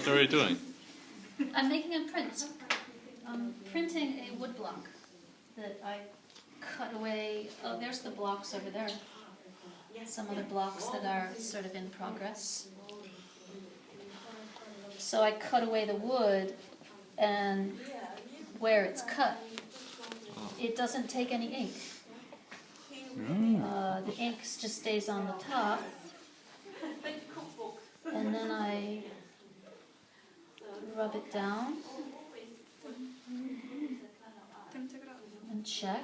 What are you doing? I'm making a print. I'm printing a wood block that I cut away. Oh, there's the blocks over there. Some other blocks that are sort of in progress. So I cut away the wood, and where it's cut, it doesn't take any ink. The ink just stays on the top, and then I rub it down and check.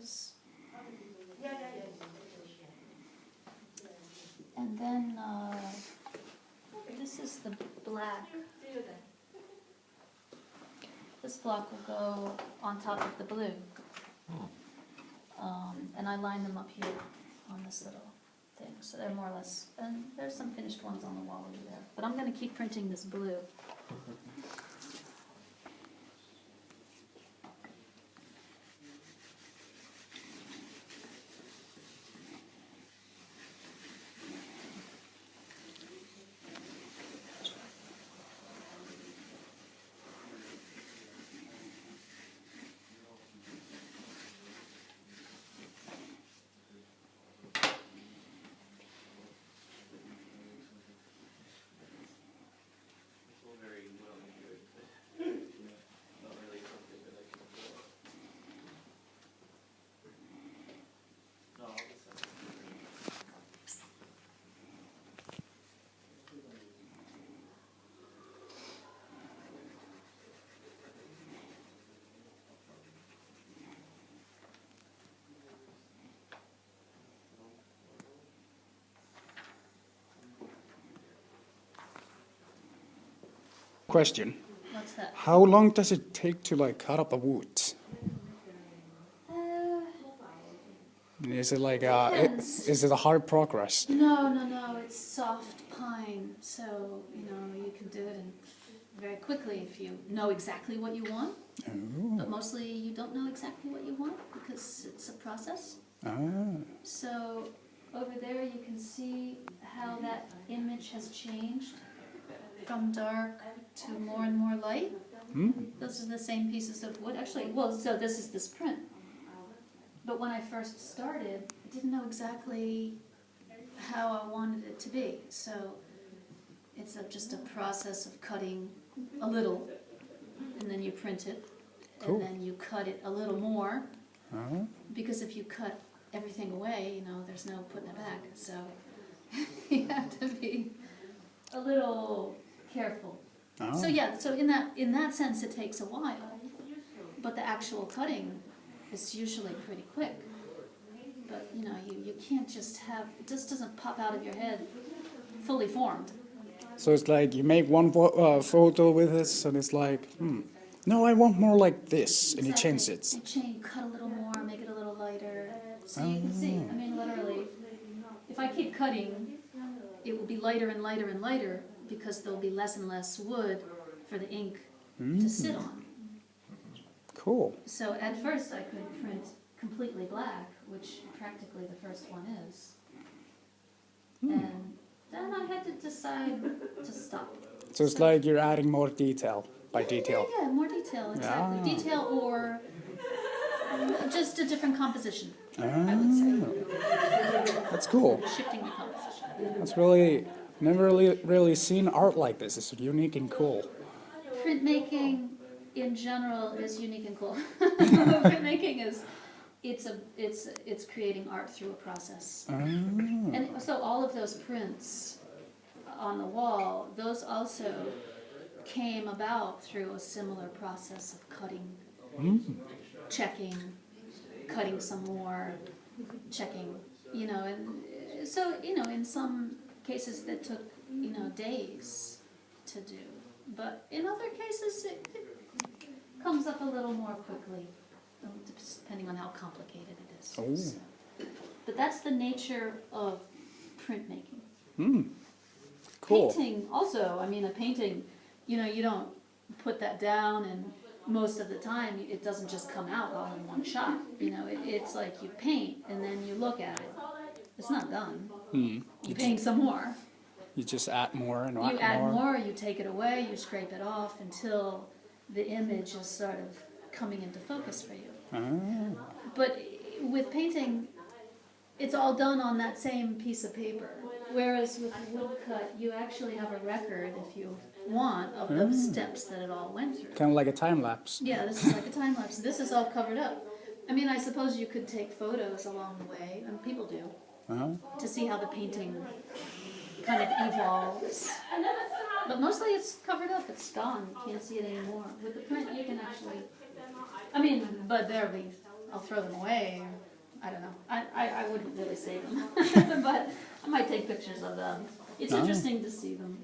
This. And then this is the black. This block will go on top of the blue. And I line them up here on this little thing. So they're more or less, and there's some finished ones on the wall over there. But I'm going to keep printing this blue. Question. What's that? How long does it take to like cut up the wood? Is it like is it a hard progress? No. It's soft pine, so you can do it very quickly if you know exactly what you want. Oh. But mostly you don't know exactly what you want because it's a process. So over there you can see how that image has changed from dark to more and more light. Those are the same pieces of wood. Actually, so this is this print. But when I first started, I didn't know exactly how I wanted it to be. So it's just a process of cutting a little, and then you print it, and then you cut it a little more. Because if you cut everything away, there's no putting it back. So you have to be a little careful. So in that sense, it takes a while, but the actual cutting is usually pretty quick. But you can't just it just doesn't pop out of your head fully formed. So it's like you make one photo with this, and it's like, no, I want more like this, and you change it. You cut a little more, make it a little lighter. So you can see, literally, if I keep cutting, it will be lighter and lighter and lighter because there'll be less and less wood for the ink to sit on. Cool. So at first I could print completely black, which practically the first one is. And then I had to decide to stop. So it's like you're adding more detail by detail. Yeah, more detail, exactly. Detail or just a different composition, I would say. That's cool. Shifting the composition. That's really, never really seen art like this. It's unique and cool. Printmaking in general is unique and cool. Printmaking is, it's creating art through a process. And so all of those prints on the wall, those also came about through a similar process of cutting, checking, cutting some more, checking, and so, in some cases that took, days to do. But in other cases, it comes up a little more quickly, depending on how complicated it is. So, but that's the nature of printmaking. Cool. Painting also, a painting you don't put that down, and most of the time it doesn't just come out all in one shot. It's like you paint and then you look at it. It's not done. You paint some more. You just add more and You add more, you take it away, you scrape it off until the image is sort of coming into focus for you. But with painting, it's all done on that same piece of paper. Whereas with woodcut, you actually have a record, if you want, of the steps that it all went through. Kind of like a time lapse. Yeah, this is like a time lapse. This is all covered up. I mean, I suppose you could take photos along the way, and people do, to see how the painting kind of evolves. But mostly it's covered up, it's gone. You can't see it anymore. With the print, you can actually, but I'll throw them away. I don't know. I wouldn't really save them, but I might take pictures of them. It's interesting to see them.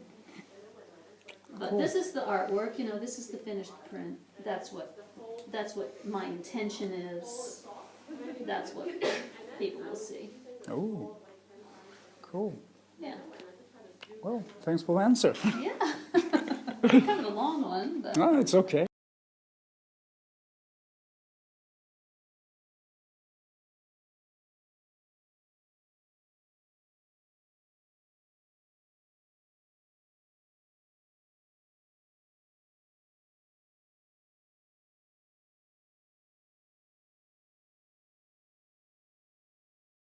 But cool. This is the artwork. This is the finished print. That's what my intention is. That's what people will see. Oh, cool. Yeah. Well, thanks for the answer. Yeah. Kind of a long one, but. No, it's okay.